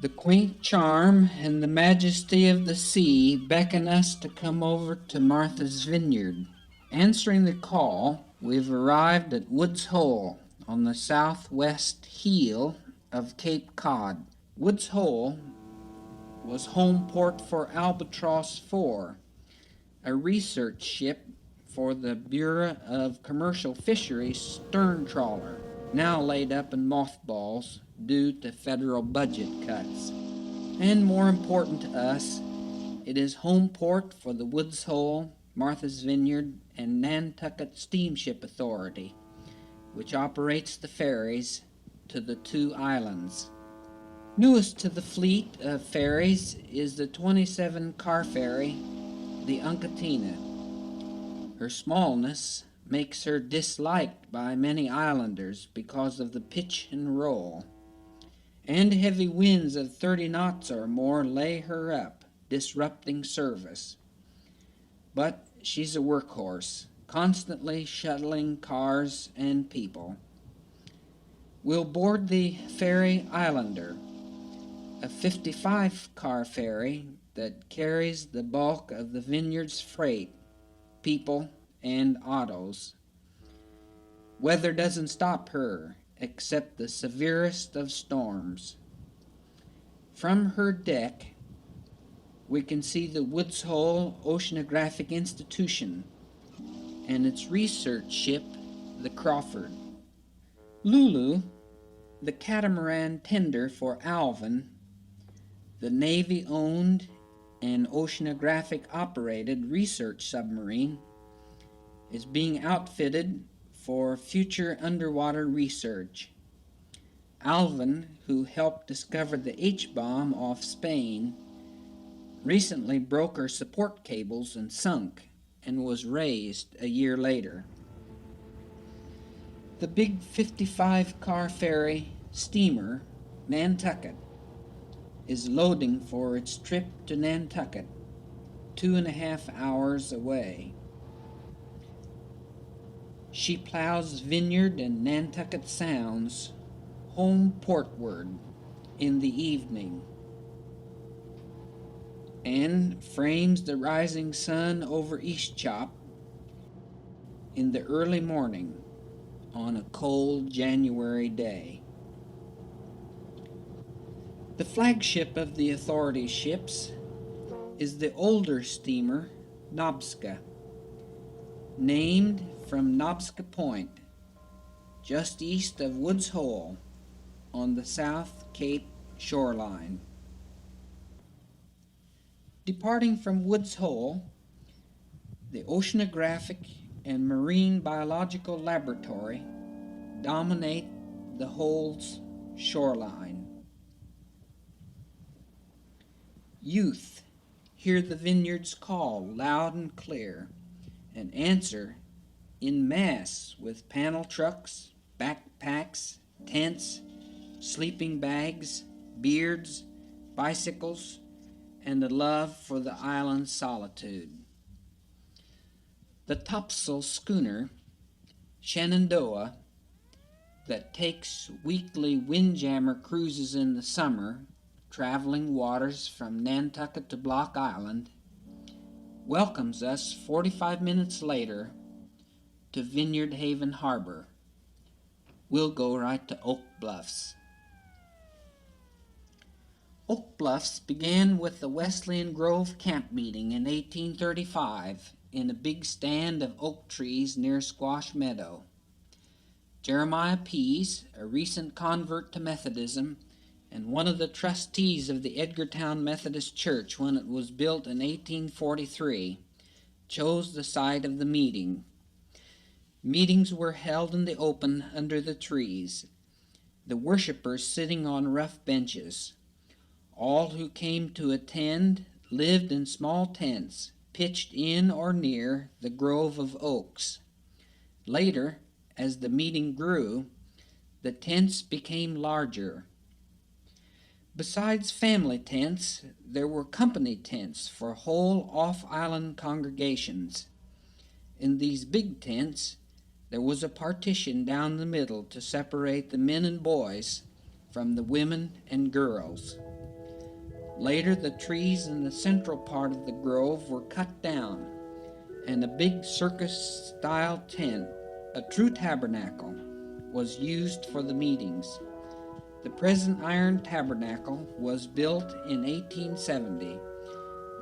The quaint charm and the majesty of the sea beckon us to come over to Martha's Vineyard. Answering the call, we've arrived at Woods Hole on the southwest heel of Cape Cod. Woods Hole was home port for Albatross 4, a research ship for the Bureau of Commercial Fisheries stern trawler, now laid up in mothballs due to federal budget cuts. And more important to us, it is home port for the Woods Hole, Martha's Vineyard, and Nantucket Steamship Authority, which operates the ferries to the two islands. Newest to the fleet of ferries is the 27-car ferry, the Untitled. Her smallness makes her disliked by many islanders because of the pitch and roll, and heavy winds of 30 knots or more lay her up, disrupting service. But she's a workhorse, constantly shuttling cars and people. We'll board the ferry Islander, a 55-car ferry that carries the bulk of the vineyard's freight, people, and autos. Weather doesn't stop her, except the severest of storms. From her deck, we can see the Woods Hole Oceanographic Institution and its research ship, the Crawford. Lulu, the catamaran tender for Alvin, the Navy-owned and oceanographic-operated research submarine, is being outfitted for future underwater research. Alvin, who helped discover the H-bomb off Spain, recently broke her support cables and sunk, and was raised a year later. The big 55-car ferry steamer, Nantucket, is loading for its trip to Nantucket, 2.5 hours away. She plows Vineyard and Nantucket Sounds home portward in the evening and frames the rising sun over Eastchop in the early morning on a cold January day. The flagship of the authority ships is the older steamer Nobska, named from Nobska Point, just east of Woods Hole on the South Cape shoreline. Departing from Woods Hole, the Oceanographic and Marine Biological Laboratory dominate the Hole's shoreline. Youth hear the vineyard's call loud and clear and answer in mass with panel trucks, backpacks, tents, sleeping bags, beards, bicycles, and a love for the island's solitude. The topsail schooner, Shenandoah, that takes weekly windjammer cruises in the summer, traveling waters from Nantucket to Block Island, welcomes us 45 minutes later to Vineyard Haven Harbor. We'll go right to Oak Bluffs. Oak Bluffs began with the Wesleyan Grove camp meeting in 1835 in a big stand of oak trees near Squash Meadow. Jeremiah Pease, a recent convert to Methodism and one of the trustees of the Edgartown Methodist Church when it was built in 1843, chose the site of the meeting. Meetings were held in the open under the trees, the worshippers sitting on rough benches. All who came to attend lived in small tents, pitched in or near the grove of oaks. Later, as the meeting grew, the tents became larger. Besides family tents, there were company tents for whole off-island congregations. In these big tents, there was a partition down the middle to separate the men and boys from the women and girls. Later, the trees in the central part of the grove were cut down, and a big circus-style tent, a true tabernacle, was used for the meetings. The present iron tabernacle was built in 1870,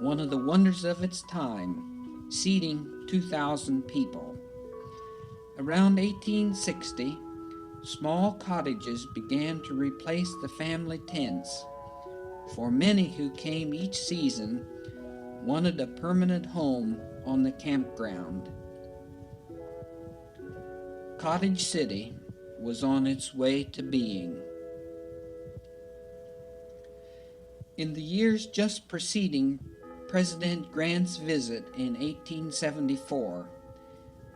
one of the wonders of its time, seating 2,000 people. Around 1860, small cottages began to replace the family tents, for many who came each season wanted a permanent home on the campground. Cottage City was on its way to being. In the years just preceding President Grant's visit in 1874,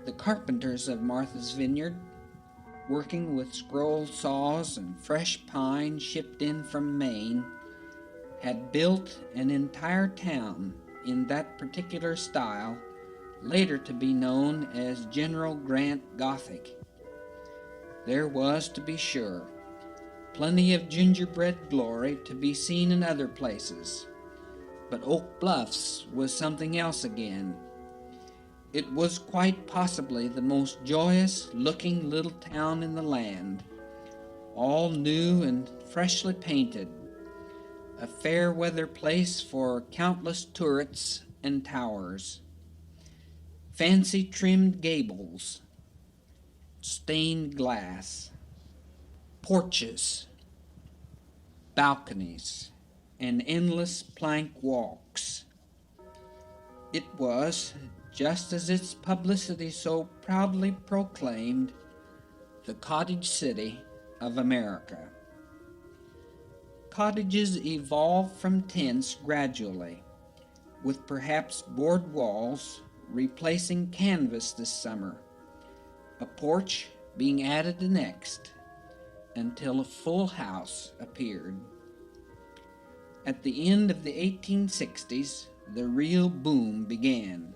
the carpenters of Martha's Vineyard, working with scroll saws and fresh pine shipped in from Maine, had built an entire town in that particular style, later to be known as General Grant Gothic. There was, to be sure, plenty of gingerbread glory to be seen in other places, but Oak Bluffs was something else again. It was quite possibly the most joyous-looking little town in the land, all new and freshly painted, a fair-weather place for countless turrets and towers, fancy-trimmed gables, stained glass, porches, balconies, and endless plank walks. It was, just as its publicity so proudly proclaimed, the cottage city of America. Cottages evolved from tents gradually, with perhaps board walls replacing canvas this summer, a porch being added the next, until a full house appeared. At the end of the 1860s, the real boom began.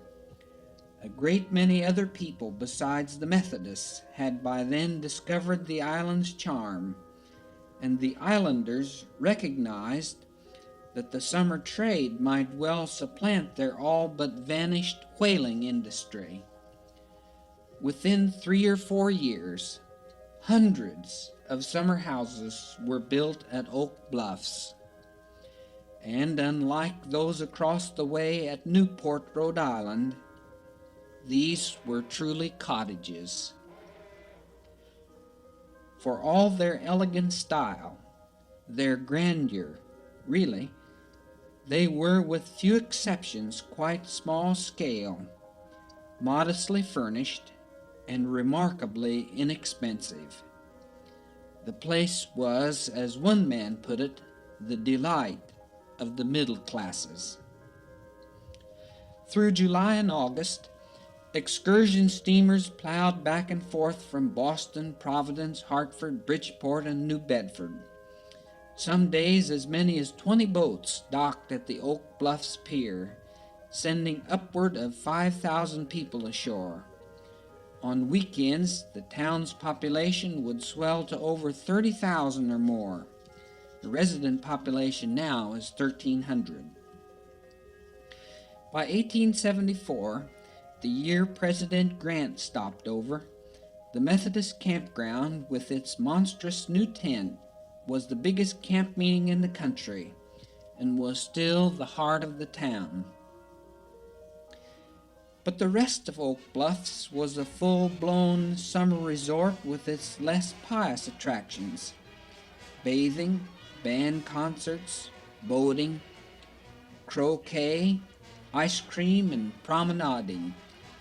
A great many other people besides the Methodists had by then discovered the island's charm, and the islanders recognized that the summer trade might well supplant their all but vanished whaling industry. Within 3 or 4 years, hundreds of summer houses were built at Oak Bluffs, and unlike those across the way at Newport, Rhode Island, these were truly cottages. For all their elegant style, their grandeur, really, they were, with few exceptions, quite small scale, modestly furnished, and remarkably inexpensive. The place was, as one man put it, the delight of the middle classes. Through July and August, excursion steamers plowed back and forth from Boston, Providence, Hartford, Bridgeport, and New Bedford. Some days as many as 20 boats docked at the Oak Bluffs Pier, sending upward of 5,000 people ashore. On weekends, the town's population would swell to over 30,000 or more. The resident population now is 1,300. By 1874, the year President Grant stopped over, the Methodist campground with its monstrous new tent was the biggest camp meeting in the country and was still the heart of the town. But the rest of Oak Bluffs was a full-blown summer resort with its less pious attractions: bathing, band concerts, boating, croquet, ice cream, and promenading,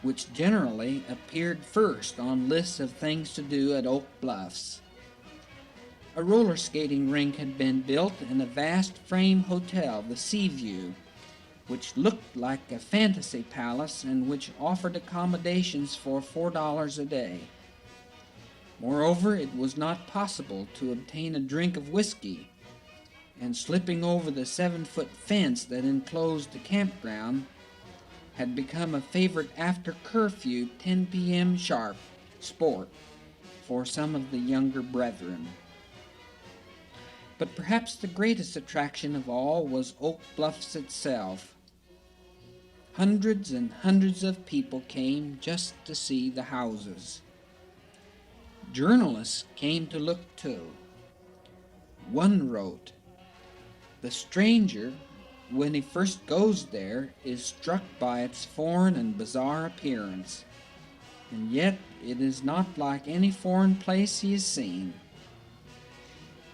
which generally appeared first on lists of things to do at Oak Bluffs. A roller skating rink had been built in a vast frame hotel, the Seaview, which looked like a fantasy palace and which offered accommodations for $4 a day. Moreover, it was not possible to obtain a drink of whiskey, and slipping over the 7-foot fence that enclosed the campground had become a favorite after-curfew 10 p.m. sharp sport for some of the younger brethren. But perhaps the greatest attraction of all was Oak Bluffs itself. Hundreds and hundreds of people came just to see the houses. Journalists came to look too. One wrote, "The stranger, when he first goes there, is struck by its foreign and bizarre appearance, and yet it is not like any foreign place he has seen."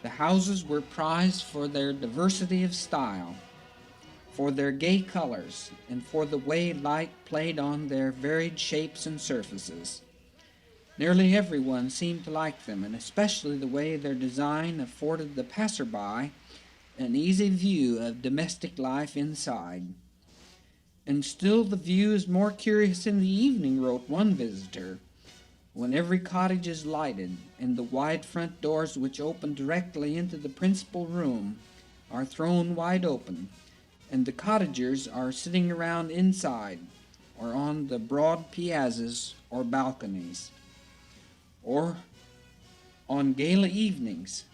The houses were prized for their diversity of style, for their gay colors, and for the way light played on their varied shapes and surfaces. Nearly everyone seemed to like them, and especially the way their design afforded the passerby an easy view of domestic life inside. "And still the view is more curious in the evening," wrote one visitor, "when every cottage is lighted, and the wide front doors which open directly into the principal room are thrown wide open, and the cottagers are sitting around inside, or on the broad piazzas or balconies." Or on gala evenings,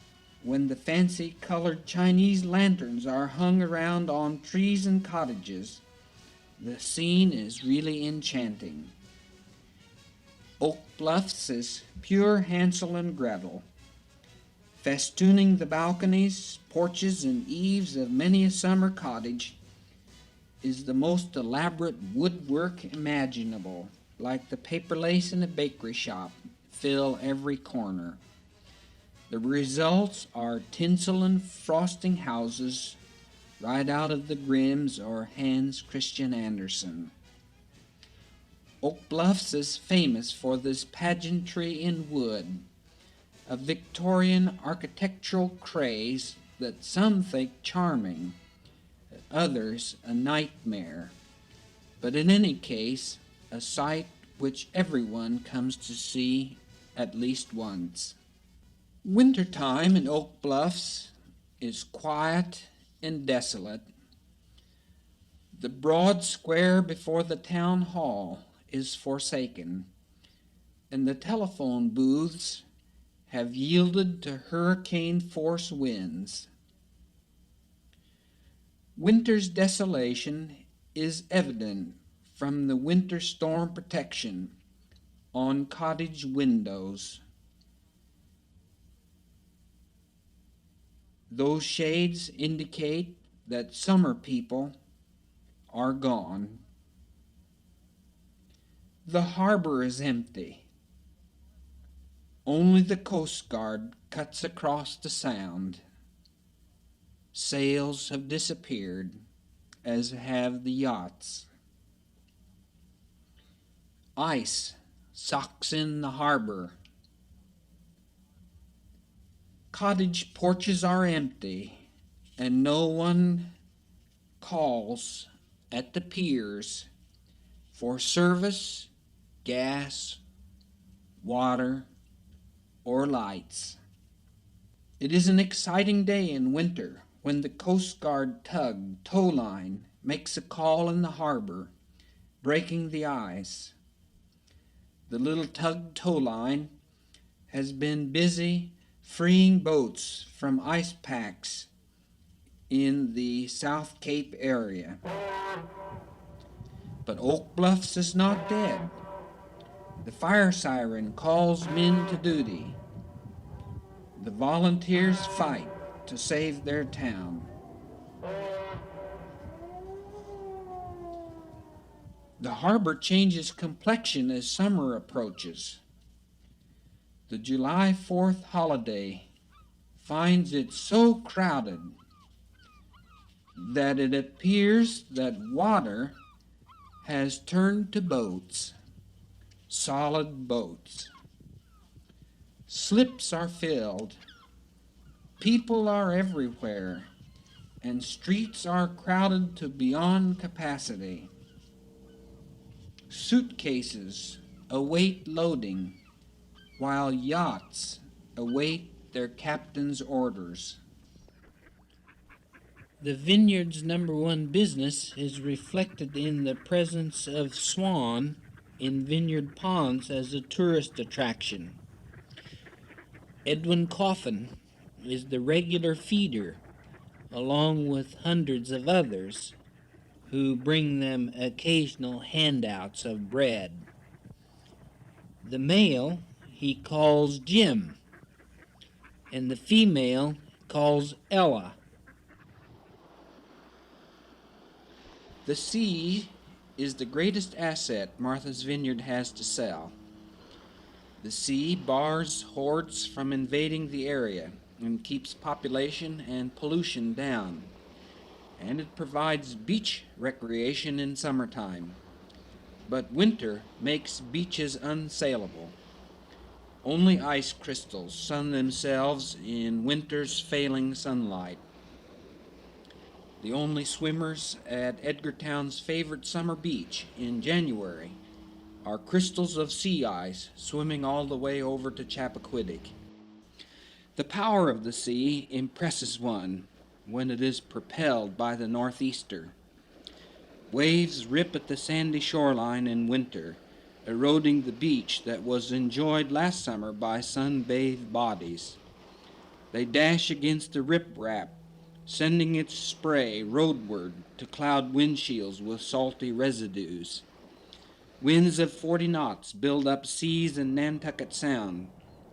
when the fancy-colored Chinese lanterns are hung around on trees and cottages, the scene is really enchanting. Oak Bluffs is pure Hansel and Gretel. Festooning the balconies, porches, and eaves of many a summer cottage is the most elaborate woodwork imaginable, like the paper lace in a bakery shop, fill every corner. The results are tinsel and frosting houses right out of the Grimm's or Hans Christian Andersen. Oak Bluffs is famous for this pageantry in wood, a Victorian architectural craze that some think charming, others a nightmare, but in any case a sight which everyone comes to see at least once. Wintertime in Oak Bluffs is quiet and desolate. The broad square before the town hall is forsaken, and the telephone booths have yielded to hurricane-force winds. Winter's desolation is evident from the winter storm protection on cottage windows. Those shades indicate that summer people are gone. The harbor is empty. Only the Coast Guard cuts across the sound. Sails have disappeared, as have the yachts. Ice socks in the harbor. Cottage porches are empty, and no one calls at the piers for service, gas, water, or lights. It is an exciting day in winter when the Coast Guard tug tow line makes a call in the harbor, breaking the ice. The little tug tow line has been busy freeing boats from ice packs in the South Cape area. But Oak Bluffs is not dead. The fire siren calls men to duty. The volunteers fight to save their town. The harbor changes complexion as summer approaches. The July 4th holiday finds it so crowded that it appears that water has turned to boats, solid boats. Slips are filled, people are everywhere, and streets are crowded to beyond capacity. Suitcases await loading, while yachts await their captain's orders. The Vineyard's #1 business is reflected in the presence of swan in Vineyard Ponds as a tourist attraction. Edwin Coffin, is the regular feeder, along with hundreds of others who bring them occasional handouts of bread. The male he calls Jim, and the female calls Ella. The sea is the greatest asset Martha's Vineyard has to sell. The sea bars hordes from invading the area and keeps population and pollution down, and it provides beach recreation in summertime. But winter makes beaches unsaleable. Only ice crystals sun themselves in winter's failing sunlight. The only swimmers at Edgartown's favorite summer beach in January are crystals of sea ice swimming all the way over to Chappaquiddick. The power of the sea impresses one when it is propelled by the northeaster. Waves rip at the sandy shoreline in winter, eroding the beach that was enjoyed last summer by sun-bathed bodies. They dash against the riprap, sending its spray roadward to cloud windshields with salty residues. Winds of 40 knots build up seas in Nantucket Sound,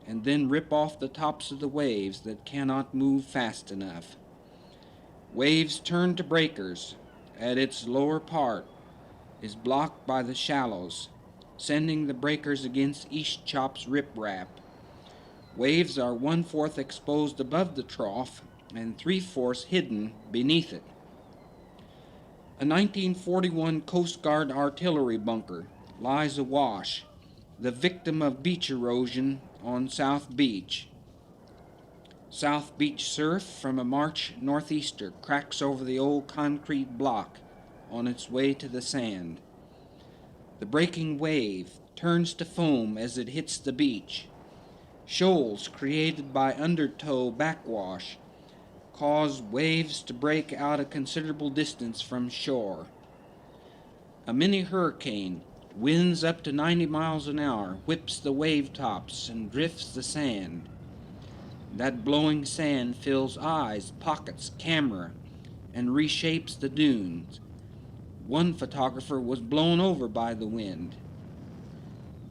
and then rip off the tops of the waves that cannot move fast enough. Waves turn to breakers at its lower part is blocked by the shallows, sending the breakers against East Chop's riprap. Waves are 1/4 exposed above the trough and 3/4 hidden beneath it. A 1941 Coast Guard artillery bunker lies awash, the victim of beach erosion on South Beach. South Beach surf from a March northeaster cracks over the old concrete block on its way to the sand. The breaking wave turns to foam as it hits the beach. Shoals created by undertow backwash cause waves to break out a considerable distance from shore. A mini hurricane, winds up to 90 miles an hour, whips the wave tops and drifts the sand. That blowing sand fills eyes, pockets, camera, and reshapes the dunes. One photographer was blown over by the wind.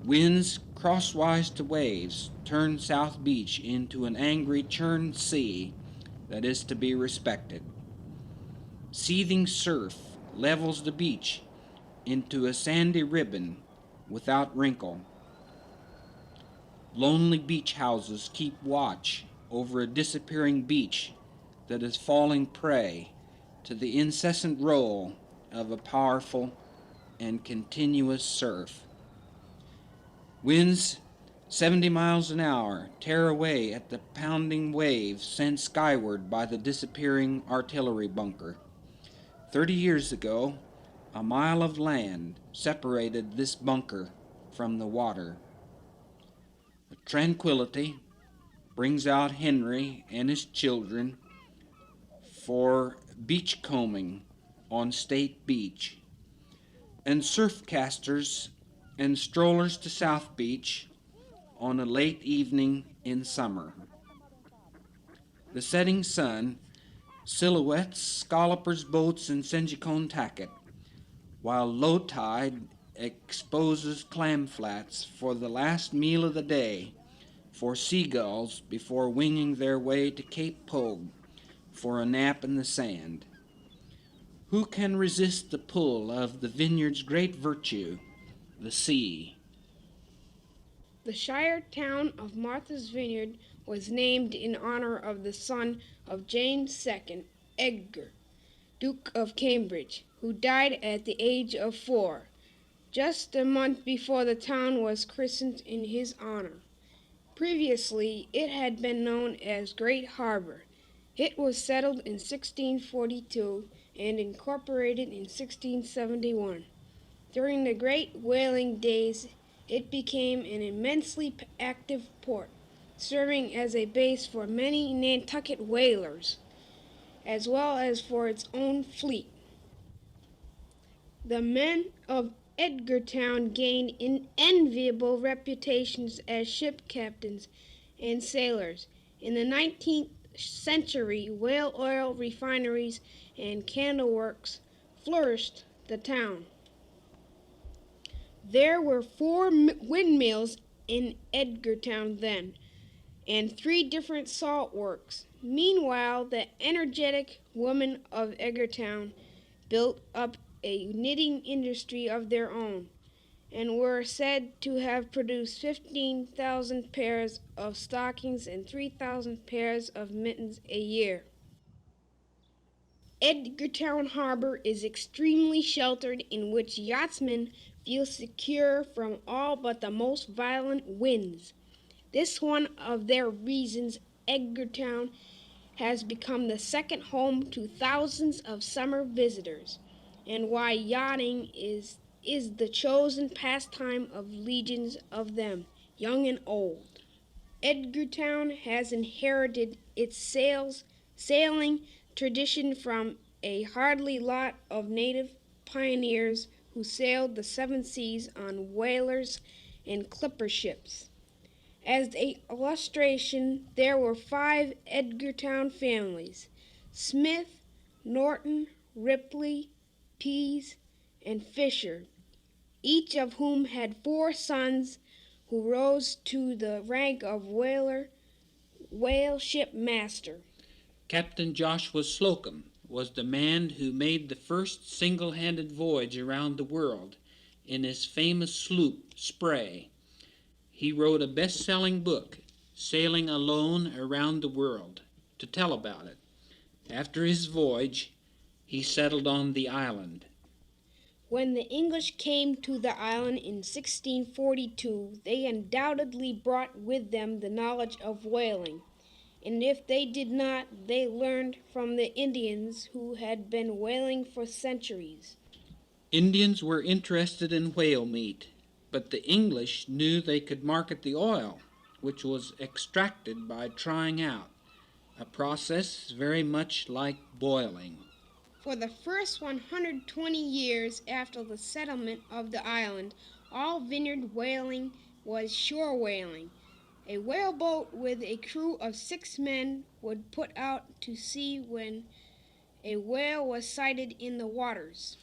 Winds crosswise to waves turn South Beach into an angry, churned sea that is to be respected. Seething surf levels the beach into a sandy ribbon without wrinkle. Lonely beach houses keep watch over a disappearing beach that is falling prey to the incessant roll of a powerful and continuous surf. Winds 70 miles an hour tear away at the pounding waves sent skyward by the disappearing artillery bunker. 30 years ago, a mile of land separated this bunker from the water. The tranquility brings out Henry and his children for beachcombing on State Beach, and surfcasters and strollers to South Beach on a late evening in summer. The setting sun silhouettes scallopers' boats in Senjicon-Tacket, while low tide exposes clam flats for the last meal of the day for seagulls before winging their way to Cape Pogue for a nap in the sand. Who can resist the pull of the vineyard's great virtue, the sea? The shire town of Martha's Vineyard was named in honor of the son of James II, Edgar, Duke of Cambridge, who died at the age of 4, just a month before the town was christened in his honor. Previously, it had been known as Great Harbor. It was settled in 1642 and incorporated in 1671. During the Great Whaling days, it became an immensely active port, serving as a base for many Nantucket whalers, as well as for its own fleet. The men of Edgartown gained enviable reputations as ship captains and sailors. In the 19th century, whale oil refineries and candle works flourished the town. There were 4 windmills in Edgartown then, and 3 different salt works. Meanwhile, the energetic women of Edgartown built up a knitting industry of their own, and were said to have produced 15,000 pairs of stockings and 3,000 pairs of mittens a year. Edgartown Harbor is extremely sheltered, in which yachtsmen feel secure from all but the most violent winds. This one of their reasons Edgartown has become the second home to thousands of summer visitors, and why yachting is the chosen pastime of legions of them, young and old. Edgartown has inherited its sailing tradition from a hardy lot of native pioneers who sailed the 7 seas on whalers and clipper ships. As an illustration, there were 5 Edgartown families: Smith, Norton, Ripley, Pease, and Fisher, each of whom had 4 sons who rose to the rank of whale ship master. Captain Joshua Slocum was the man who made the first single-handed voyage around the world in his famous sloop, Spray. He wrote a best-selling book, Sailing Alone Around the World, to tell about it. After his voyage, he settled on the island. When the English came to the island in 1642, they undoubtedly brought with them the knowledge of whaling, and if they did not, they learned from the Indians who had been whaling for centuries. Indians were interested in whale meat, but the English knew they could market the oil, which was extracted by trying out, a process very much like boiling. For the first 120 years after the settlement of the island, all vineyard whaling was shore whaling. A whaleboat with a crew of 6 men would put out to sea when a whale was sighted in the waters.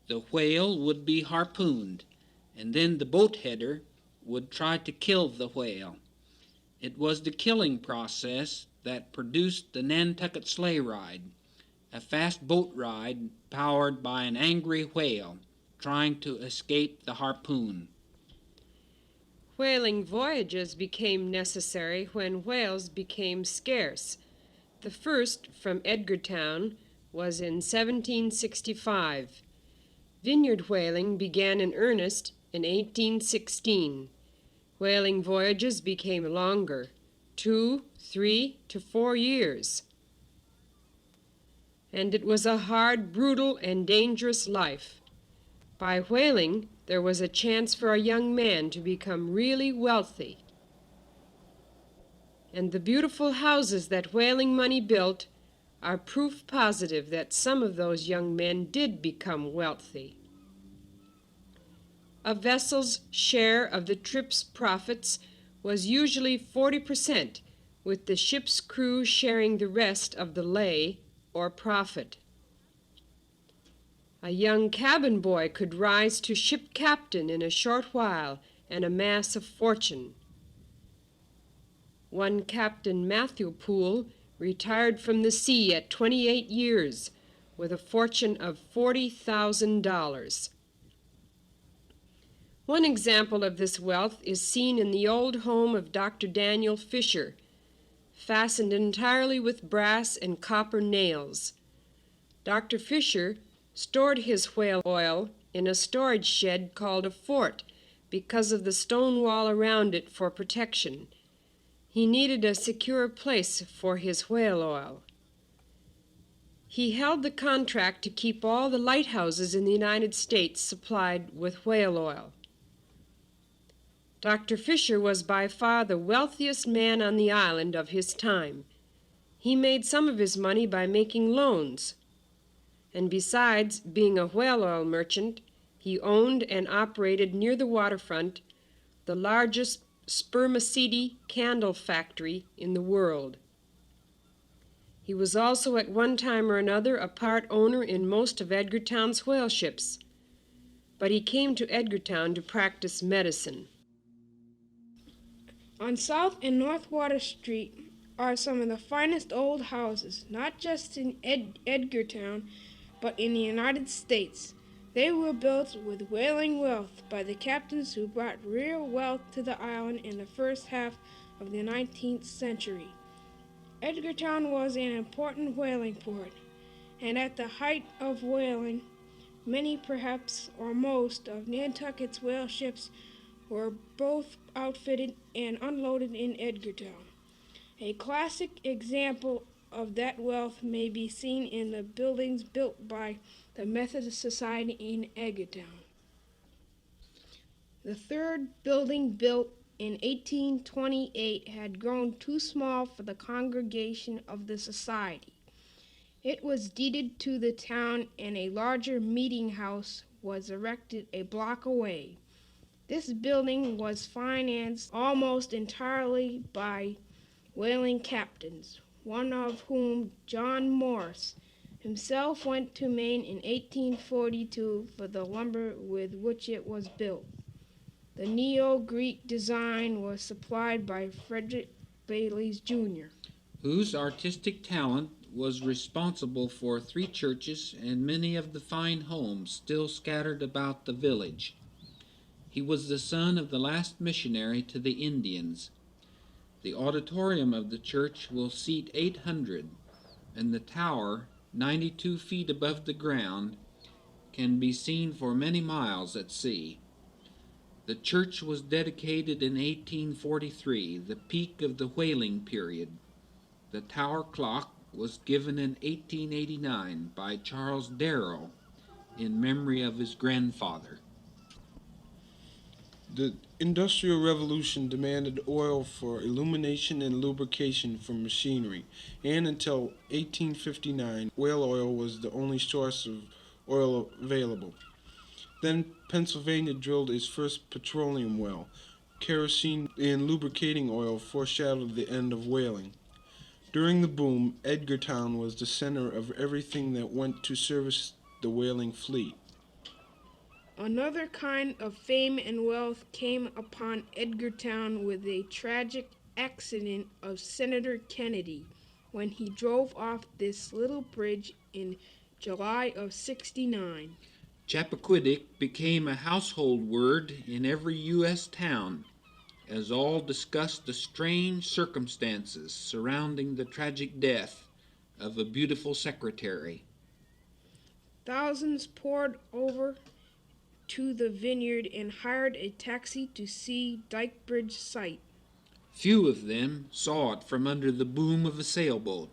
The whale would be harpooned, and then the boat header would try to kill the whale. It was the killing process that produced the Nantucket sleigh ride, a fast boat ride powered by an angry whale trying to escape the harpoon. Whaling voyages became necessary when whales became scarce. The first from Edgartown was in 1765. Vineyard whaling began in earnest in 1816. Whaling voyages became longer, 2, 3 to 4 years. And it was a hard, brutal, and dangerous life. By whaling, there was a chance for a young man to become really wealthy. And the beautiful houses that whaling money built are proof positive that some of those young men did become wealthy. A vessel's share of the trip's profits was usually 40%, with the ship's crew sharing the rest of the lay or profit. A young cabin boy could rise to ship captain in a short while and amass a fortune. One Captain Matthew Poole retired from the sea at 28 years with a fortune of $40,000. One example of this wealth is seen in the old home of Dr. Daniel Fisher, fastened entirely with brass and copper nails. Dr. Fisher stored his whale oil in a storage shed called a fort because of the stone wall around it for protection. He needed a secure place for his whale oil. He held the contract to keep all the lighthouses in the United States supplied with whale oil. Dr. Fisher was by far the wealthiest man on the island of his time. He made some of his money by making loans. And besides being a whale oil merchant, he owned and operated near the waterfront the largest spermaceti candle factory in the world. He was also at one time or another a part owner in most of Edgartown's whale ships, but he came to Edgartown to practice medicine. On South and North Water Street are some of the finest old houses, not just in Edgartown, but in the United States. They were built with whaling wealth by the captains who brought real wealth to the island in the first half of the 19th century. Edgartown was an important whaling port, and at the height of whaling, many, perhaps, or most of Nantucket's whale ships were both outfitted and unloaded in Edgartown. A classic example of that wealth may be seen in the buildings built by the Methodist Society in Edgartown. The third building, built in 1828, had grown too small for the congregation of the society. It was deeded to the town, and a larger meeting house was erected a block away. This building was financed almost entirely by whaling captains, one of whom, John Morse, himself went to Maine in 1842 for the lumber with which it was built. The Neo-Greek design was supplied by Frederick Bailey's Jr., whose artistic talent was responsible for 3 churches and many of the fine homes still scattered about the village. He was the son of the last missionary to the Indians. The auditorium of the church will seat 800, and the tower, 92 feet above the ground, can be seen for many miles at sea. The church was dedicated in 1843, the peak of the whaling period. The tower clock was given in 1889 by Charles Darrow in memory of his grandfather. The Industrial Revolution demanded oil for illumination and lubrication for machinery, and until 1859, whale oil was the only source of oil available. Then Pennsylvania drilled its first petroleum well. Kerosene and lubricating oil foreshadowed the end of whaling. During the boom, Edgartown was the center of everything that went to service the whaling fleet. Another kind of fame and wealth came upon Edgartown with a tragic accident of Senator Kennedy when he drove off this little bridge in July of '69. Chappaquiddick became a household word in every U.S. town, as all discussed the strange circumstances surrounding the tragic death of a beautiful secretary. Thousands poured over to the Vineyard and hired a taxi to see Dyke Bridge sight. Few of them saw it from under the boom of a sailboat,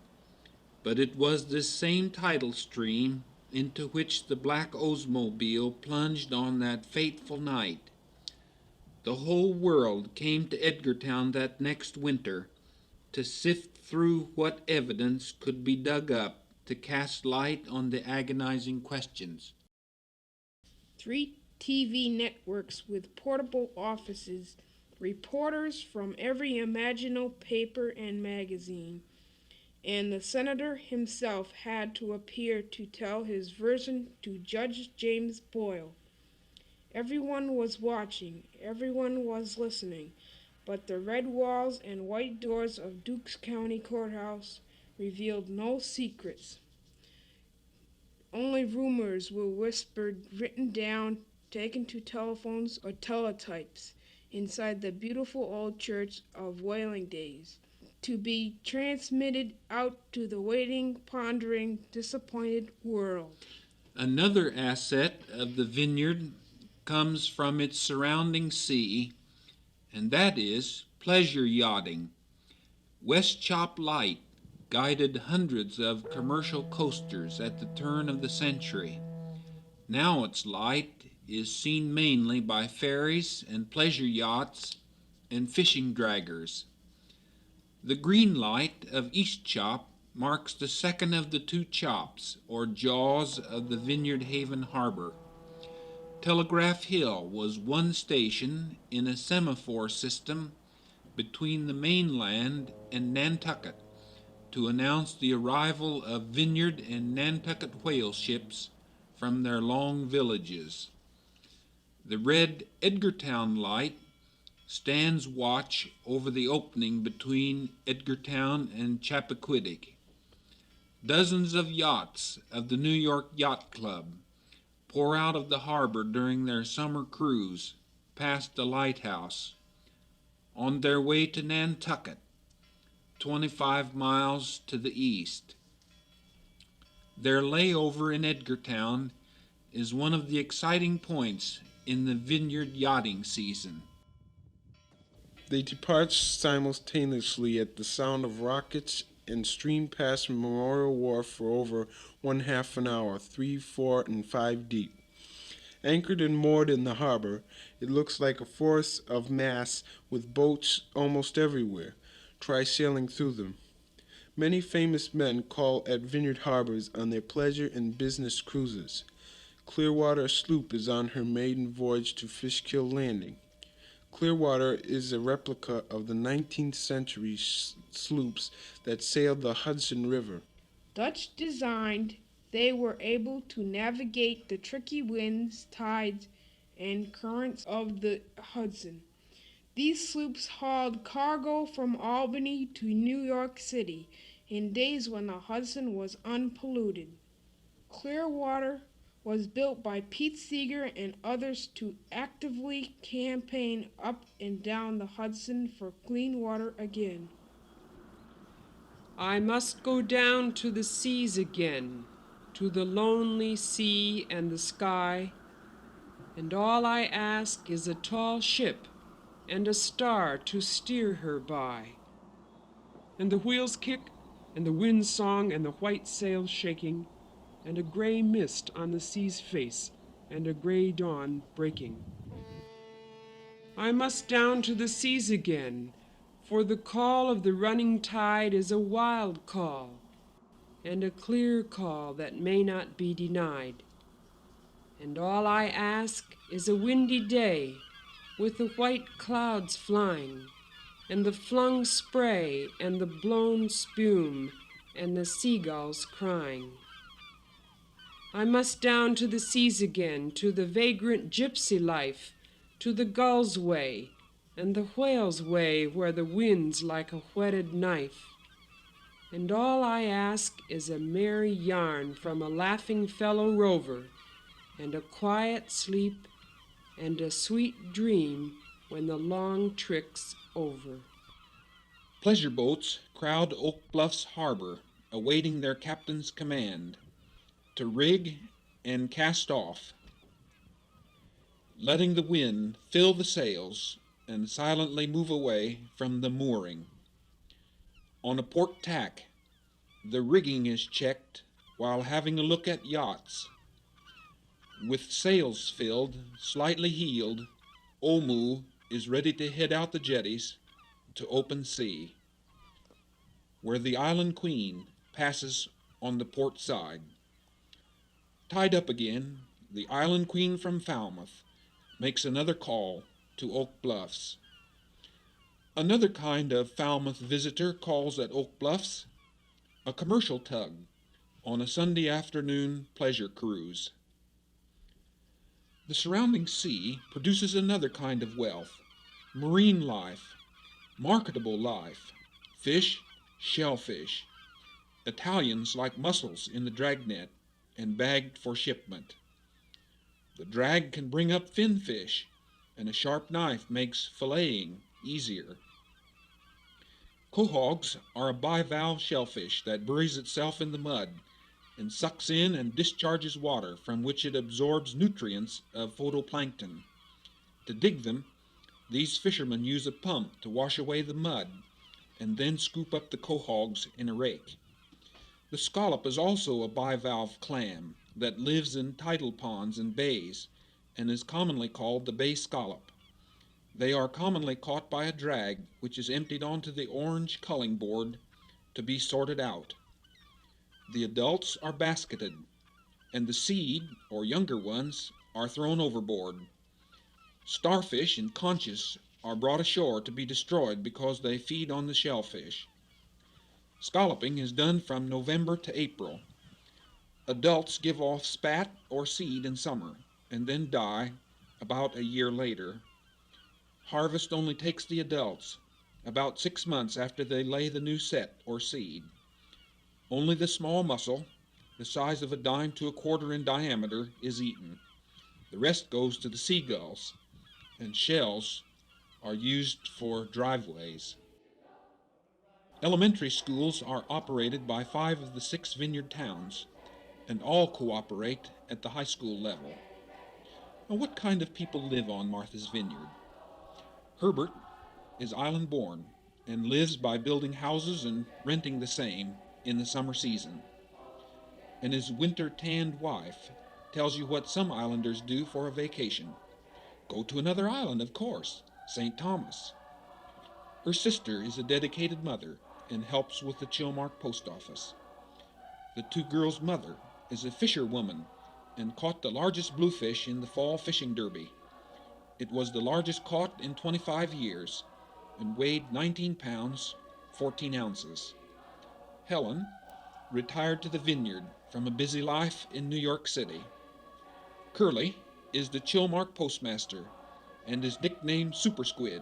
but it was this same tidal stream into which the black Oldsmobile plunged on that fateful night. The whole world came to Edgartown that next winter to sift through what evidence could be dug up to cast light on the agonizing questions. 3 TV networks with portable offices, reporters from every imaginable paper and magazine, and the senator himself had to appear to tell his version to Judge James Boyle. Everyone was watching, everyone was listening, but the red walls and white doors of Dukes County Courthouse revealed no secrets. Only rumors were whispered, written down, taken to telephones or teletypes inside the beautiful old church of whaling days, to be transmitted out to the waiting, pondering, disappointed world. Another asset of the Vineyard comes from its surrounding sea, and that is pleasure yachting. West Chop Light guided hundreds of commercial coasters at the turn of the century. Now its light is seen mainly by ferries and pleasure yachts and fishing draggers. The green light of East Chop marks the second of the 2 chops, or jaws, of the Vineyard Haven Harbor. Telegraph Hill was one station in a semaphore system between the mainland and Nantucket, to announce the arrival of Vineyard and Nantucket whale ships from their long villages. The red Edgartown light stands watch over the opening between Edgartown and Chappaquiddick. Dozens of yachts of the New York Yacht Club pour out of the harbor during their summer cruise past the lighthouse on their way to Nantucket, 25 miles to the east. Their layover in Edgartown is one of the exciting points in the Vineyard yachting season. They depart simultaneously at the sound of rockets and stream past Memorial Wharf for over 1/2 an hour, 3, 4, and 5 deep. Anchored and moored in the harbor, it looks like a forest of masts with boats almost everywhere. Try sailing through them. Many famous men call at Vineyard harbors on their pleasure and business cruises. Clearwater Sloop is on her maiden voyage to Fishkill Landing. Clearwater is a replica of the 19th century sloops that sailed the Hudson River. Dutch designed, they were able to navigate the tricky winds, tides, and currents of the Hudson. These sloops hauled cargo from Albany to New York City in days when the Hudson was unpolluted. Clearwater was built by Pete Seeger and others to actively campaign up and down the Hudson for clean water again. I must go down to the seas again, to the lonely sea and the sky, and all I ask is a tall ship and a star to steer her by. And the wheels kick, and the wind song, and the white sails shaking, and a gray mist on the sea's face, and a gray dawn breaking. I must down to the seas again, for the call of the running tide is a wild call, and a clear call that may not be denied. And all I ask is a windy day, with the white clouds flying, and the flung spray, and the blown spume, and the seagulls crying. I must down to the seas again, to the vagrant gypsy life, to the gull's way, and the whale's way where the wind's like a whetted knife. And all I ask is a merry yarn from a laughing fellow rover, and a quiet sleep, and a sweet dream when the long trick's over. Pleasure boats crowd Oak Bluffs harbor, awaiting their captain's command to rig and cast off, letting the wind fill the sails and silently move away from the mooring. On a port tack, the rigging is checked while having a look at yachts. With sails filled, slightly heeled, Omu is ready to head out the jetties to open sea, where the Island Queen passes on the port side. Tied up again, the Island Queen from Falmouth makes another call to Oak Bluffs. Another kind of Falmouth visitor calls at Oak Bluffs, a commercial tug on a Sunday afternoon pleasure cruise. The surrounding sea produces another kind of wealth, marine life, marketable life, fish, shellfish. Italians like mussels in the dragnet and bagged for shipment. The drag can bring up finfish, and a sharp knife makes filleting easier. Quahogs are a bivalve shellfish that buries itself in the mud and sucks in and discharges water from which it absorbs nutrients of phytoplankton. To dig them, these fishermen use a pump to wash away the mud and then scoop up the quahogs in a rake. The scallop is also a bivalve clam that lives in tidal ponds and bays and is commonly called the bay scallop. They are commonly caught by a drag which is emptied onto the orange culling board to be sorted out. The adults are basketed, and the seed, or younger ones, are thrown overboard. Starfish and conchs are brought ashore to be destroyed because they feed on the shellfish. Scalloping is done from November to April. Adults give off spat or seed in summer and then die about a year later. Harvest only takes the adults about 6 months after they lay the new set or seed. Only the small mussel, the size of a dime to a quarter in diameter, is eaten. The rest goes to the seagulls, and shells are used for driveways. Elementary schools are operated by 5 of the 6 vineyard towns, and all cooperate at the high school level. Now, what kind of people live on Martha's Vineyard? Herbert is island-born and lives by building houses and renting the same in the summer season. And his winter-tanned wife tells you what some islanders do for a vacation. Go to another island, of course, St. Thomas. Her sister is a dedicated mother and helps with the Chilmark post office. The 2 girls' mother is a fisherwoman and caught the largest bluefish in the fall fishing derby. It was the largest caught in 25 years and weighed 19 pounds, 14 ounces. Helen retired to the vineyard from a busy life in New York City. Curly is the Chilmark postmaster and is nicknamed Super Squid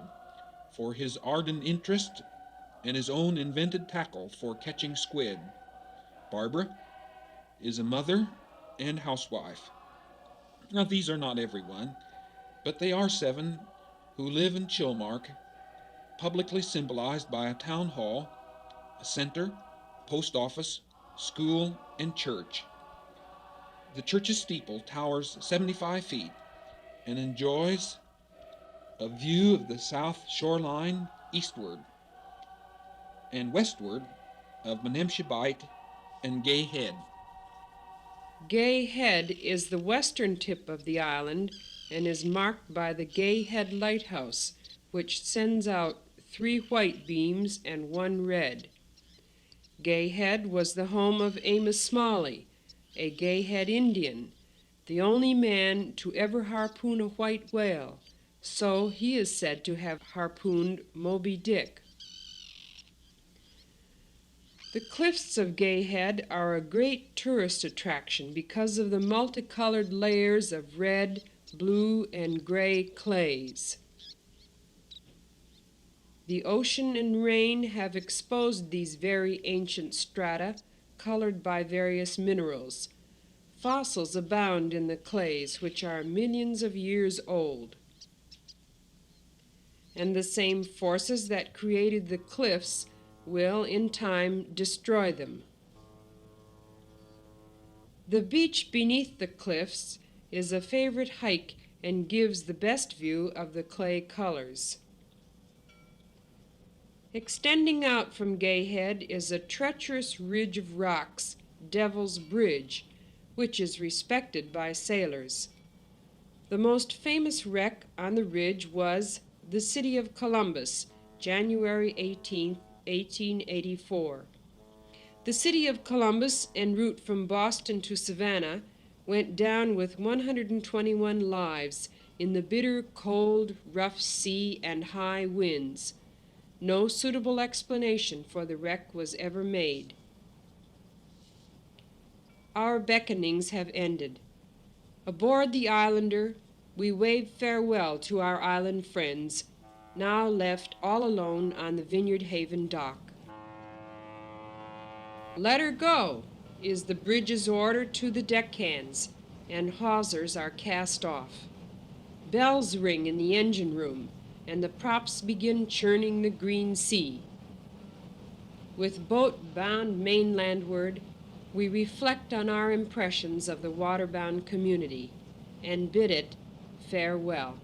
for his ardent interest and his own invented tackle for catching squid. Barbara is a mother and housewife. Now, these are not everyone, but they are 7 who live in Chilmark, publicly symbolized by a town hall, a center, post office, school, and church. The church's steeple towers 75 feet and enjoys a view of the south shoreline eastward and westward of Menemsha Bight and Gay Head. Gay Head is the western tip of the island and is marked by the Gay Head Lighthouse, which sends out 3 white beams and 1 red. Gay Head was the home of Amos Smalley, a Gay Head Indian, the only man to ever harpoon a white whale, so he is said to have harpooned Moby Dick. The cliffs of Gay Head are a great tourist attraction because of the multicolored layers of red, blue, and gray clays. The ocean and rain have exposed these very ancient strata, colored by various minerals. Fossils abound in the clays, which are millions of years old. And the same forces that created the cliffs will, in time, destroy them. The beach beneath the cliffs is a favorite hike and gives the best view of the clay colors. Extending out from Gay Head is a treacherous ridge of rocks, Devil's Bridge, which is respected by sailors. The most famous wreck on the ridge was the City of Columbus, January 18, 1884. The City of Columbus, en route from Boston to Savannah, went down with 121 lives in the bitter, cold, rough sea and high winds. No suitable explanation for the wreck was ever made. Our beckonings have ended. Aboard the Islander, we wave farewell to our island friends, now left all alone on the Vineyard Haven dock. "Let her go," is the bridge's order to the deckhands, and hawsers are cast off. Bells ring in the engine room, and the props begin churning the green sea. With boat bound mainlandward, we reflect on our impressions of the waterbound community and bid it farewell.